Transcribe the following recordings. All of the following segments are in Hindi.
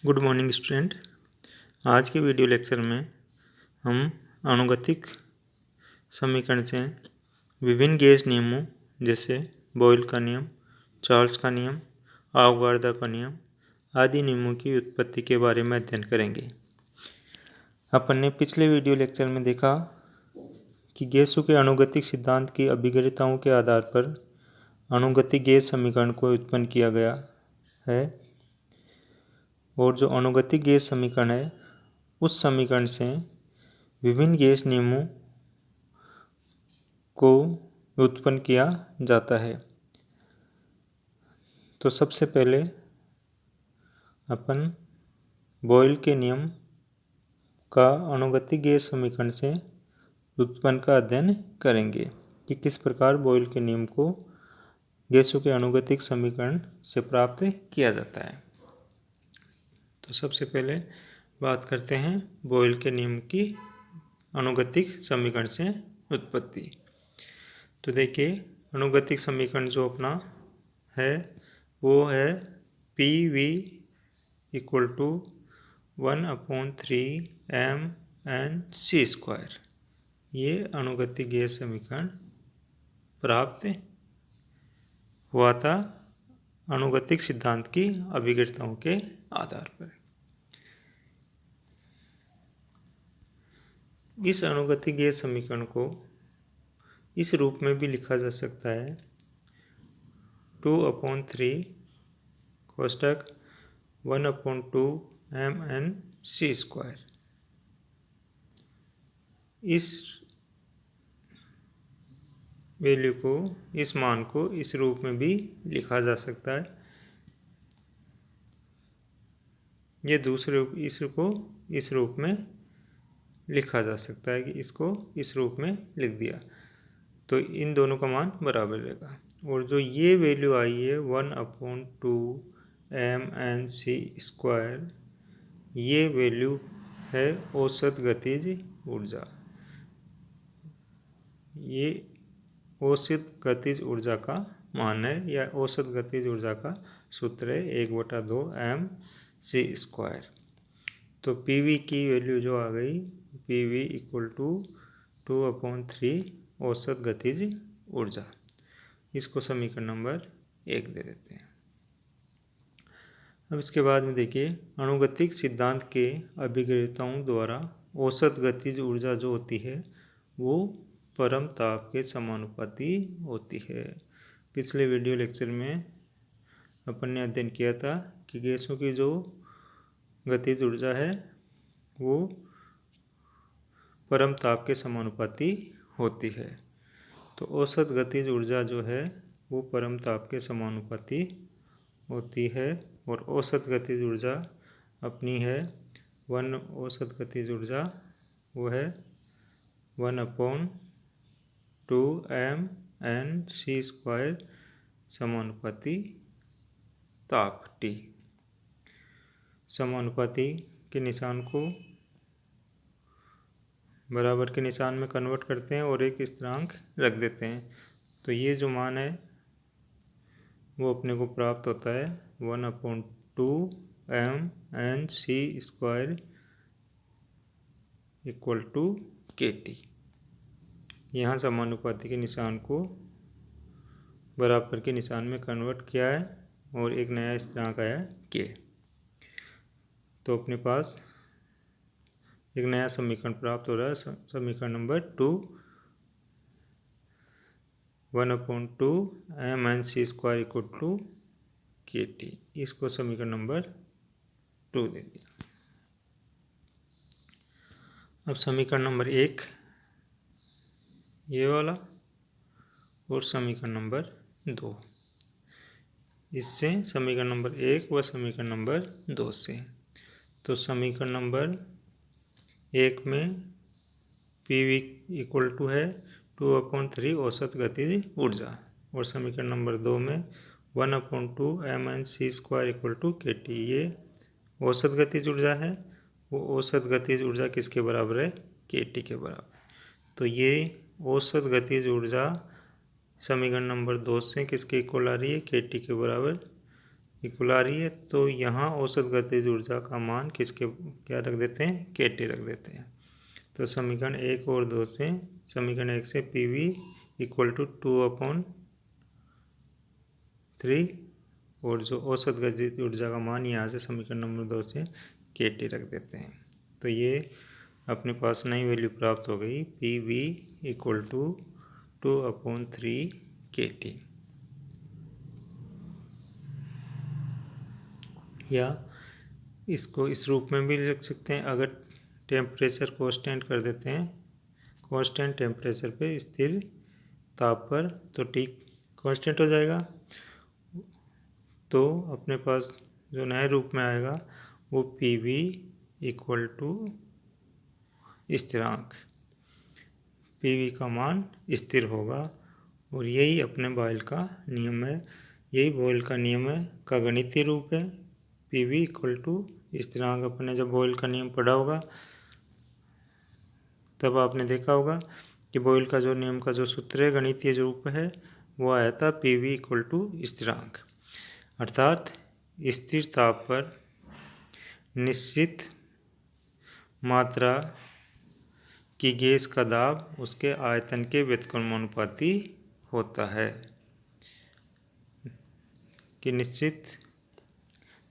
Good morning student. आज के वीडियो लेक्चर में हम अनुगतिक समीकरण से विभिन्न गैस नियमों जैसे बॉयल का नियम, चार्ल्स का नियम, आवगार्दा का नियम आदि नियमों की उत्पत्ति के बारे में अध्ययन करेंगे। अपन ने पिछले वीडियो लेक्चर में देखा कि गैसों के अनुगतिक सिद्धांत की अभिज्ञताओं के आधार पर अनुगतिक गैस समीकरण को उत्पन्न किया गया है और जो अनुगतिक गैस समीकरण है उस समीकरण से विभिन्न गैस नियमों को उत्पन्न किया जाता है। तो सबसे पहले अपन बॉयल के नियम का अनुगतिक गैस समीकरण से उत्पन्न का अध्ययन करेंगे कि किस प्रकार बॉयल के नियम को गैसों के अनुगतिक समीकरण से प्राप्त किया जाता है। तो सबसे पहले बात करते हैं बॉयल के नियम की अनुगतिक समीकरण से उत्पत्ति। तो देखिए अनुगतिक समीकरण जो अपना है वो है P V equal to 1/3 mN/c²। ये अनुगतिक गैस समीकरण प्राप्त हुआ था अनुगतिक सिद्धांत की अभिज्ञताओं के आधार पर। इस अनुगतिक गैस समीकरण को इस रूप में भी लिखा जा सकता है 2/3 कोष्टक 1/2 mN/c²। इस वैल्यू को, इस मान को इस रूप में भी लिखा जा सकता है। ये दूसरे इसको इस रूप में लिखा जा सकता है कि इसको इस रूप में लिख दिया तो इन दोनों का मान बराबर रहेगा। और जो ये वैल्यू आई है 1/2 mN/c², ये वैल्यू है औसत गतिज ऊर्जा। ये औसत गतिज ऊर्जा का मान है या औसत गतिज ऊर्जा का सूत्र है 1/2 mc²। तो PV की वैल्यू जो आ गई PV इक्वल टू 2/3 औसत गतिज ऊर्जा। इसको समीकरण नंबर 1 दे देते हैं। अब इसके बाद में देखिए अनुगतिक सिद्धांत के अभिज्ञताओं द्वारा औसत गतिज ऊर्जा जो होती है वो परम ताप के समानुपाती होती है। पिछले वीडियो लेक्चर में अपन ने अध्ययन किया था कि गैसों की जो गतिज ऊर्जा है वो परम ताप के समानुपाती होती है। तो औसत गतिज ऊर्जा जो है वो परम ताप के समानुपाती होती है और औसत गतिज ऊर्जा अपनी है औसत गतिज ऊर्जा वो है 1/2 mN/c² समानुपाती ताप T। समानुपाती के निशान को बराबर के निशान में कन्वर्ट करते हैं और एक स्थिरांक रख देते हैं। तो ये जो मान है वो अपने को प्राप्त होता है 1/2 mN/c² इक्वल टू KT। यहाँ समानुपाती के निशान को बराबर के निशान में कन्वर्ट किया है और एक नया स्थिरांक आया K। तो अपने पास एक नया समीकरण प्राप्त हो रहा है, समीकरण number 2 1/2 mN/c² equal to KT। इसको समीकरण नंबर 2 दे दिया। अब समीकरण नंबर 1 ये वाला और समीकरण नंबर 2, इससे समीकरण नंबर 1 व समीकरण नंबर 2 से। तो समीकरण नंबर 1 में PV इक्वल टू है 2/3 औसत गतिज ऊर्जा और समीकरण नंबर 2 में 1/2 mN/c² इक्वल टू KT। ये औसत गतिज ऊर्जा है। वो औसत गतिज ऊर्जा किसके बराबर है? KT के बराबर। तो ये औसत गतिज ऊर्जा समीकरण नंबर 2 से किसके इक्वल आ रही है? KT के बराबर। इक्वल आ रही है, तो यहाँ औसत गतिज ऊर्जा का मान किसके क्या रख देते हैं, KT रख देते हैं। तो समीकरण 1 और 2 से, समीकरण 1 से PV इक्वल टू 2/3 और जो औसत गतिज ऊर्जा का मान यहाँ से समीकरण नंबर 2 से KT रख देते हैं। तो ये अपने पास नई वैल्यू प्राप्त हो गई, PV इक्वल टू 2/3 KT। या इसको इस रूप में भी लिख सकते हैं, अगर टेम्परेचर कांस्टेंट कर देते हैं, कांस्टेंट टेम्परेचर पे स्थिर ताप पर, तो T कांस्टेंट हो जाएगा। तो अपने पास जो नए रूप में आएगा वो PV इक्वल टू स्थिरांक, PV का मान स्थिर होगा। और यही अपने बॉयल का नियम है, यही बॉयल का नियम है का गणितीय रूप है। PV इक्वल टू स्थिरांक, अपने जब बॉयल का नियम पढ़ा होगा तब आपने देखा होगा कि बॉयल का जो नियम का जो सूत्र है, गणितीय रूप है, वो आया था PV इक्वल टू स्थिरांक। अर्थात स्थिर ताप पर निश्चित मात्रा की गैस का दाब उसके आयतन के व्युत्क्रमानुपाती होता है। कि निश्चित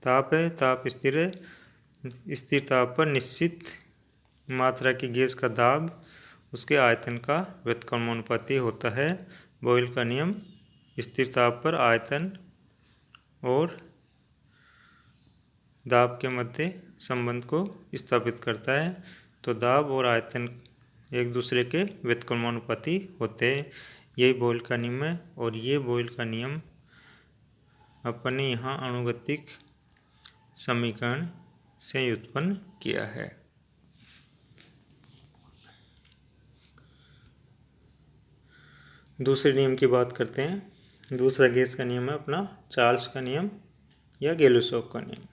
ताप है, ताप स्थिर है, स्थिर ताप पर निश्चित मात्रा की गैस का दाब उसके आयतन का व्युत्क्रमानुपाती होता है। बॉयल का नियम स्थिर ताप पर आयतन और दाब के मध्य संबंध को स्थापित करता है। तो दाब और आयतन एक दूसरे के व्युत्क्रमानुपाती होते हैं, यही बॉयल का नियम है। और ये बॉयल का नियम अपन ने यहाँ अणुगतिक समीकरण से उत्पन्न किया है। दूसरे नियम की बात करते हैं। दूसरा गैस का नियम है अपना चार्ल्स का नियम या गेलुसॉफ का नियम।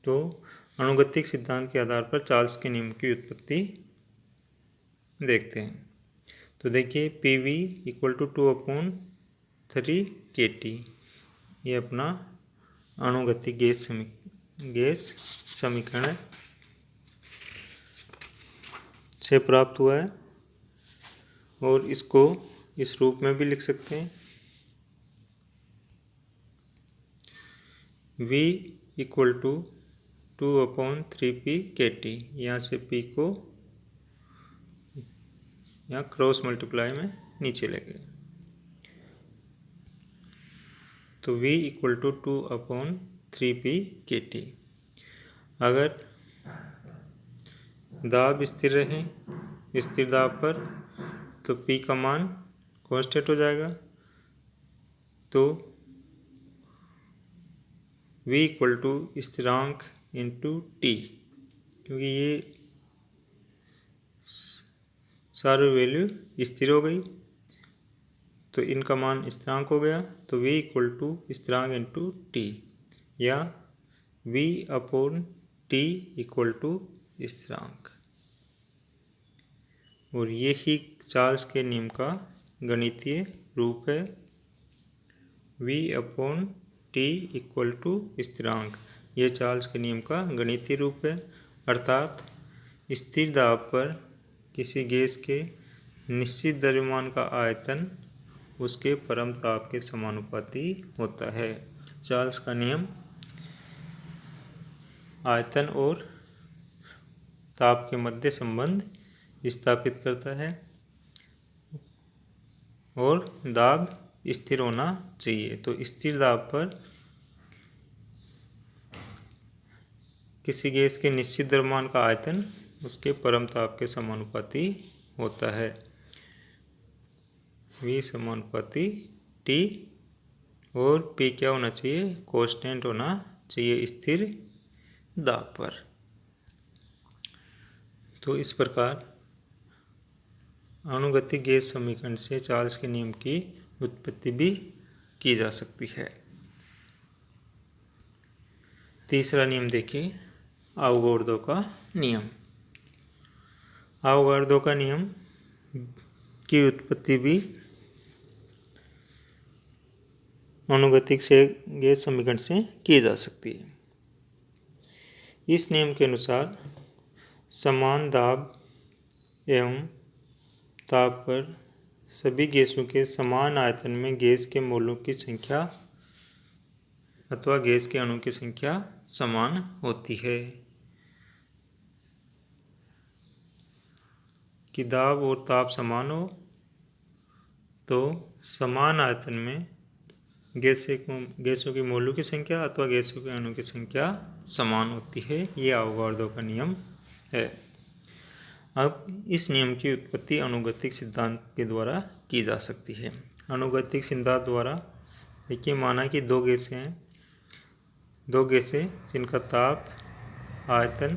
तो अणुगतिक सिद्धांत के आधार पर चार्ल्स के नियम की उत्पत्ति देखते हैं। तो देखिए PV इक्वल टू 2/3 KT, ये अपना अणुगतिक गैस समीकरण से प्राप्त हुआ है। और इसको इस रूप में भी लिख सकते हैं, V equal to 2/3P KT। यहाँ से P को यहाँ क्रॉस मल्टीप्लाई में नीचे ले गए, तो V equal to 2/3P KT। अगर दाब स्थिर रहे, स्थिर दाब पर, तो P का मान कांस्टेंट हो जाएगा। तो V इक्वल टू स्थिरांक इंटू T, क्योंकि ये सारी वैल्यू स्थिर हो गई तो इनका मान स्थिरांक हो गया। तो V इक्वल टू स्थिरांक इंटू T, या V/T इक्वल टू स्थिरांक। और ये ही चार्ल्स के नियम का गणितीय रूप है, V/T इक्वल टू स्थिरांक। ये चार्ल्स के नियम का गणितीय रूप है। अर्थात स्थिर दाब पर किसी गैस के निश्चित द्रव्यमान का आयतन उसके परम ताप के समानुपाती होता है। चार्ल्स का नियम आयतन और ताप के मध्य संबंध स्थापित करता है और दाब स्थिर होना चाहिए। तो स्थिर दाब पर किसी गैस के निश्चित द्रव्यमान का आयतन उसके परम ताप के समानुपाती होता है। V समानुपाती T, और P क्या होना चाहिए, कांस्टेंट होना चाहिए स्थिर दाब पर। तो इस प्रकार अणुगतिक गैस समीकरण से चार्ल्स के नियम की उत्पत्ति भी की जा सकती है। तीसरा नियम देखिए, आवगोर्दो का नियम। आवगोर्दो का नियम की उत्पत्ति भी अनुगतिक से गैस समीकरण से की जा सकती है। इस नियम के अनुसार समान दाब एवं ताप पर सभी गैसों के समान आयतन में गैस के मोलों की संख्या अथवा गैस के अणु की संख्या समान होती है। कि दाब और ताप समान हो तो समान आयतन में गैसों की मोलों की संख्या अथवा गैसों के अणु की संख्या समान होती है। ये अवोगाड्रो का नियम है। अब इस नियम की उत्पत्ति अनुगतिक सिद्धांत के द्वारा की जा सकती है। अनुगतिक सिद्धांत द्वारा देखिए, माना कि दो गैसें जिनका ताप, आयतन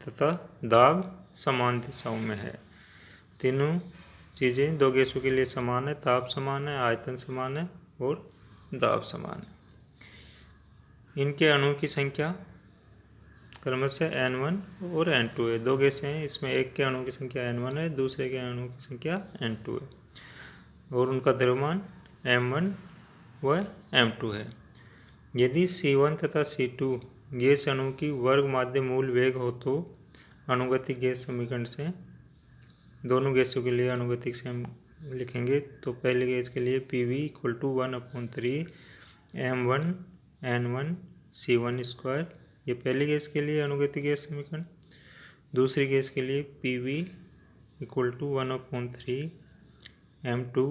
तथा दाब समान दिशाओं में है। तीनों चीज़ें दो गैसों के लिए समान है, ताप समान है, आयतन समान है और दाब समान है। इनके अणुओं की संख्या क्रमशः N1 और N2 है। दो गैसें हैं, इसमें एक के अणु की संख्या N1 है, दूसरे के अणु की संख्या N2 है और उनका द्रव्यमान M1 व M2 है। यदि C1 तथा C2 गैस अणु की वर्ग माध्य मूल वेग हो तो अनुगतिक गैस समीकरण से दोनों गैसों के लिए अनुगतिक से हम लिखेंगे। तो पहले गैस के लिए PV = 1/3 M1 N1 C1 square, ये पहली गैस के लिए अनुगतिक गैस समीकरण। दूसरी गैस के लिए PV = 1/3 M2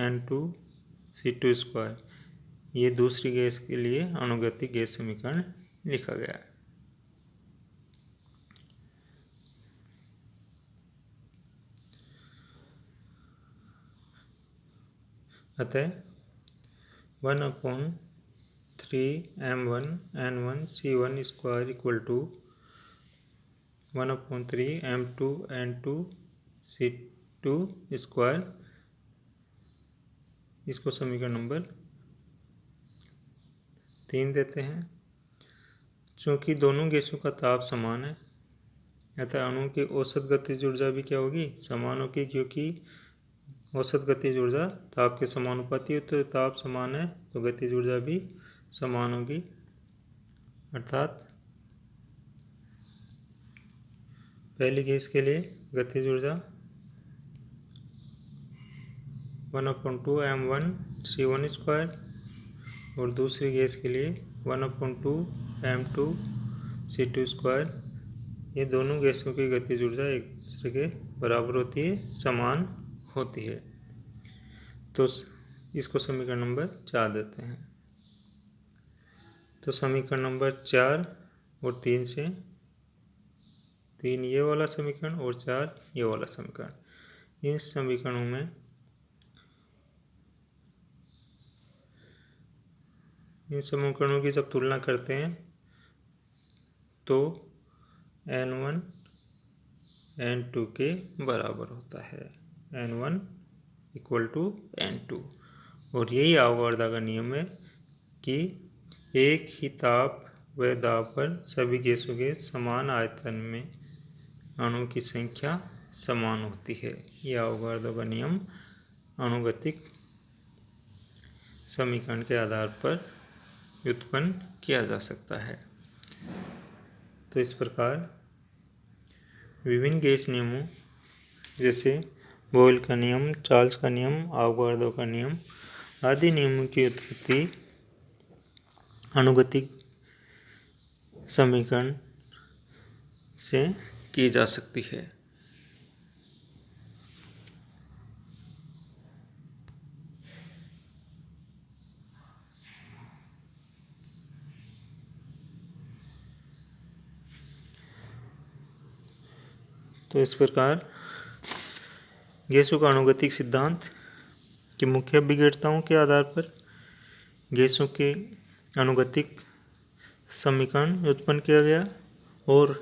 N2 C2 square, ये दूसरी गैस के लिए अनुगतिक गैस समीकरण लिखा गया है। अतः 1/3 M1 N1 C1 square = 1/3 M2 N2 C2 square, इसको समीकरण नंबर 3 देते हैं। चूँकि दोनों गैसों का ताप समान है अतः अणु की औसत गतिज ऊर्जा भी क्या होगी, समान होगी, क्योंकि औसत गतिज ऊर्जा ताप के समानुपाती है। तो ताप समान है तो गतिज ऊर्जा भी समान होगी, अर्थात पहली गैस के लिए गतिज ऊर्जा 1/2 M1 C1 स्क्वायर और दूसरी गैस के लिए 1/2 M2 C2 स्क्वायर। ये दोनों गैसों की गतिज ऊर्जा एक दूसरे के बराबर होती है, समान होती है। तो इसको समीकरण नंबर 4 देते हैं। तो समीकरण नंबर 4 और 3 से, 3 ये वाला समीकरण और 4 ये वाला समीकरण, इन समीकरणों में इन समीकरणों की जब तुलना करते हैं तो N1 N2 के बराबर होता है, N1 = N2। और यही अवोगाड्रो का नियम है कि एक ही ताप व दाब पर सभी गैसों के समान आयतन में अणु की संख्या समान होती है। यह अवोगाड्रो का नियम अनुगतिक समीकरण के आधार पर व्युत्पन्न किया जा सकता है। तो इस प्रकार विभिन्न गैस नियमों जैसे बॉयल का नियम, चार्ल्स का नियम, अवोगाड्रो का नियम आदि नियमों की उत्पत्ति अनुगतिक समीकरण से की जा सकती है। तो इस प्रकार गैसों का अनुगतिक सिद्धांत की मुख्य विशेषताओं के आधार पर गैसों के अनुगतिक समीकरण उत्पन्न किया गया और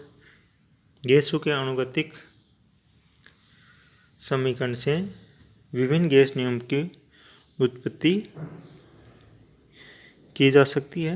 गैसों के अनुगतिक समीकरण से विभिन्न गैस नियम की उत्पत्ति की जा सकती है।